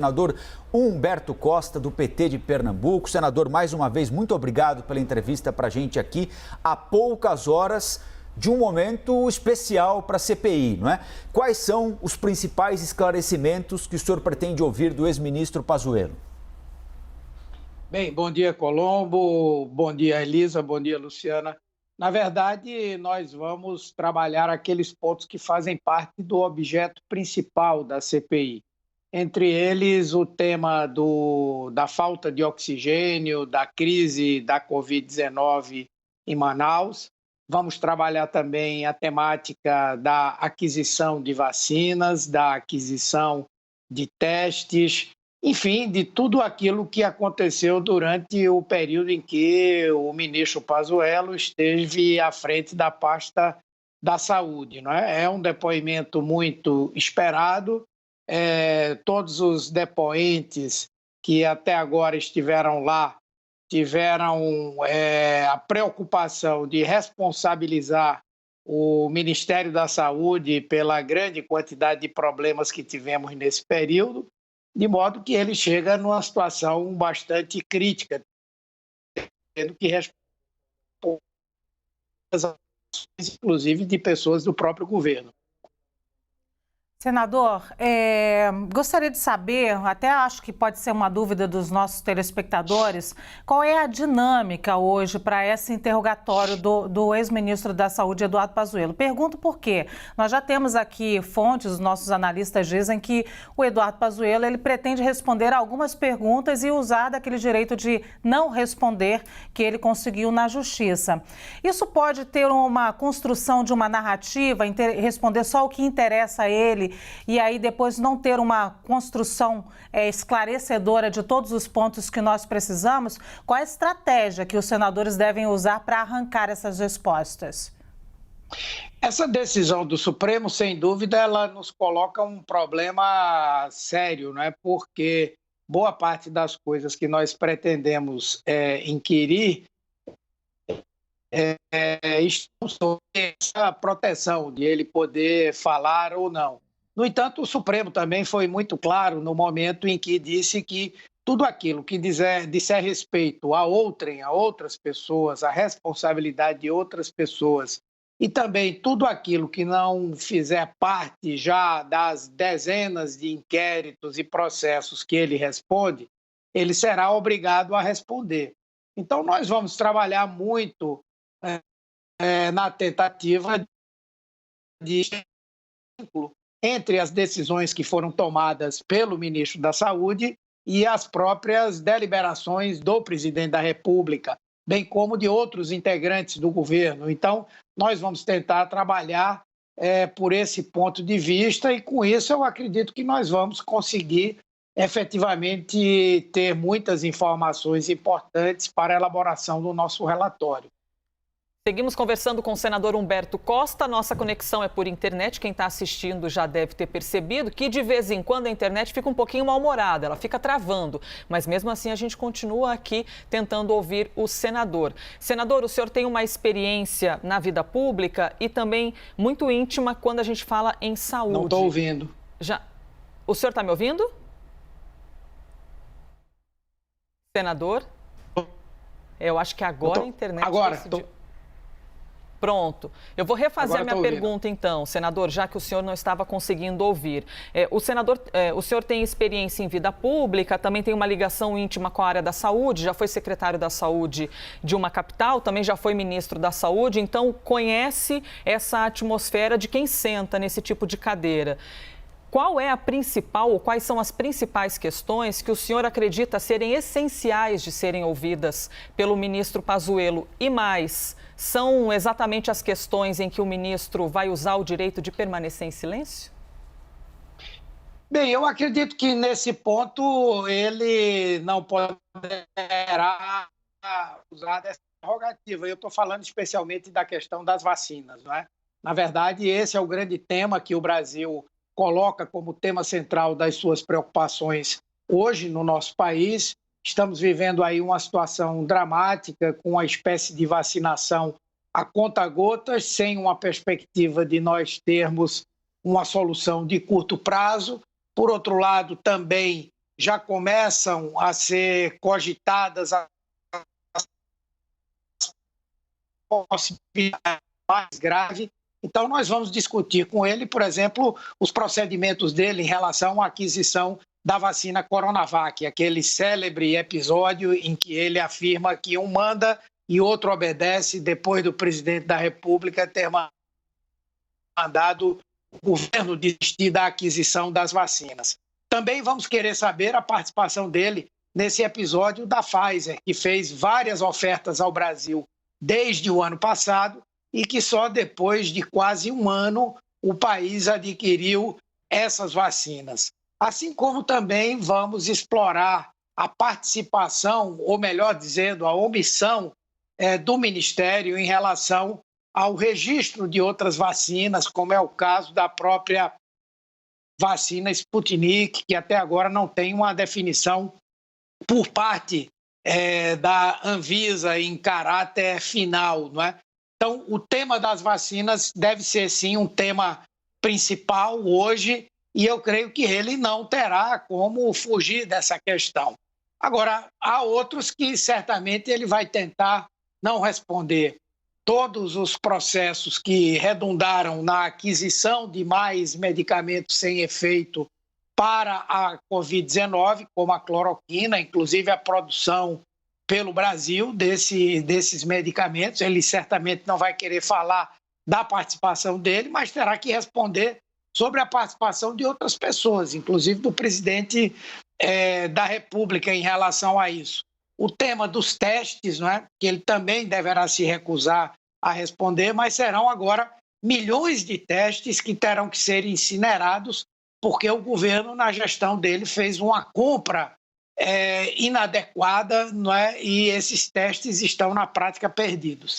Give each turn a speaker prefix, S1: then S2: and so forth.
S1: Senador Humberto Costa, do PT de Pernambuco. Senador, mais uma vez, muito obrigado pela entrevista para a gente aqui, há poucas horas de um momento especial para a CPI, não é? Quais são os principais esclarecimentos que o senhor pretende ouvir do ex-ministro Pazuello?
S2: Bem, bom dia, Colombo, bom dia, Elisa, bom dia, Luciana. Na verdade, nós vamos trabalhar aqueles pontos que fazem parte do objeto principal da CPI. Entre eles, o tema da falta de oxigênio, da crise da Covid-19 em Manaus. Vamos trabalhar também a temática da aquisição de vacinas, da aquisição de testes, enfim, de tudo aquilo que aconteceu durante o período em que o ministro Pazuello esteve à frente da pasta da saúde, não é? É um depoimento muito esperado. Todos os depoentes que até agora estiveram lá tiveram a preocupação de responsabilizar o Ministério da Saúde pela grande quantidade de problemas que tivemos nesse período, de modo que ele chega numa situação bastante crítica, tendo que responder às ações, inclusive, de pessoas do próprio governo.
S3: Senador, gostaria de saber, até acho que pode ser uma dúvida dos nossos telespectadores, qual é a dinâmica hoje para esse interrogatório do ex-ministro da Saúde, Eduardo Pazuello? Pergunto por quê. Nós já temos aqui fontes, os nossos analistas dizem que o Eduardo Pazuello ele pretende responder algumas perguntas e usar daquele direito de não responder que ele conseguiu na Justiça. Isso pode ter uma construção de uma narrativa, responder só o que interessa a ele, e aí depois não ter uma construção esclarecedora de todos os pontos que nós precisamos? Qual é a estratégia que os senadores devem usar para arrancar essas respostas?
S2: Essa decisão do Supremo, sem dúvida, ela nos coloca um problema sério, não é? Porque boa parte das coisas que nós pretendemos inquirir estão sob essa proteção de ele poder falar ou não. No entanto, o Supremo também foi muito claro no momento em que disse que tudo aquilo que disser respeito a outrem, a outras pessoas, a responsabilidade de outras pessoas, e também tudo aquilo que não fizer parte já das dezenas de inquéritos e processos que ele responde, ele será obrigado a responder. Então, nós vamos trabalhar muito na tentativa de entre as decisões que foram tomadas pelo ministro da Saúde e as próprias deliberações do presidente da República, bem como de outros integrantes do governo. Então, nós vamos tentar trabalhar por esse ponto de vista e, com isso, eu acredito que nós vamos conseguir efetivamente ter muitas informações importantes para a elaboração do nosso relatório.
S4: Seguimos conversando com o senador Humberto Costa. Nossa conexão é por internet. Quem está assistindo já deve ter percebido que, de vez em quando, a internet fica um pouquinho mal-humorada, ela fica travando. Mas, mesmo assim, a gente continua aqui tentando ouvir o senador. Senador, o senhor tem uma experiência na vida pública e também muito íntima quando a gente fala em saúde.
S2: Não estou ouvindo.
S4: O senhor está me ouvindo? Senador? Eu acho que agora a internet...
S2: Agora,
S4: Pronto. Eu vou refazer a minha pergunta, então, senador, já que o senhor não estava conseguindo ouvir. O senhor tem experiência em vida pública, também tem uma ligação íntima com a área da saúde, já foi secretário da saúde de uma capital, também já foi ministro da saúde, então conhece essa atmosfera de quem senta nesse tipo de cadeira. Qual é a principal, ou quais são as principais questões que o senhor acredita serem essenciais de serem ouvidas pelo ministro Pazuello? E mais, são exatamente as questões em que o ministro vai usar o direito de permanecer em silêncio?
S2: Bem, eu acredito que nesse ponto ele não poderá usar dessa prerrogativa. Eu estou falando especialmente da questão das vacinas, não é? Na verdade, esse é o grande tema que o Brasil coloca como tema central das suas preocupações hoje no nosso país. Estamos vivendo aí uma situação dramática, com uma espécie de vacinação a conta-gotas, sem uma perspectiva de nós termos uma solução de curto prazo. Por outro lado, também já começam a ser cogitadas as possibilidades mais graves. Então, nós vamos discutir com ele, por exemplo, os procedimentos dele em relação à aquisição da vacina Coronavac, aquele célebre episódio em que ele afirma que um manda e outro obedece, depois do presidente da República ter mandado o governo desistir da aquisição das vacinas. Também vamos querer saber a participação dele nesse episódio da Pfizer, que fez várias ofertas ao Brasil desde o ano passado e que só depois de quase um ano o país adquiriu essas vacinas. Assim como também vamos explorar a participação, ou melhor dizendo, a omissão do Ministério em relação ao registro de outras vacinas, como é o caso da própria vacina Sputnik, que até agora não tem uma definição por parte da Anvisa em caráter final, não é? Então, o tema das vacinas deve ser, sim, um tema principal hoje, e eu creio que ele não terá como fugir dessa questão. Agora, há outros que certamente ele vai tentar não responder. Todos os processos que redundaram na aquisição de mais medicamentos sem efeito para a Covid-19, como a cloroquina, inclusive a produção pelo Brasil desses medicamentos. Ele certamente não vai querer falar da participação dele, mas terá que responder sobre a participação de outras pessoas, inclusive do presidente da República em relação a isso. O tema dos testes, não é? Que ele também deverá se recusar a responder, mas serão agora milhões de testes que terão que ser incinerados, porque o governo, na gestão dele, fez uma compra inadequada, não é? E esses testes estão, na prática, perdidos.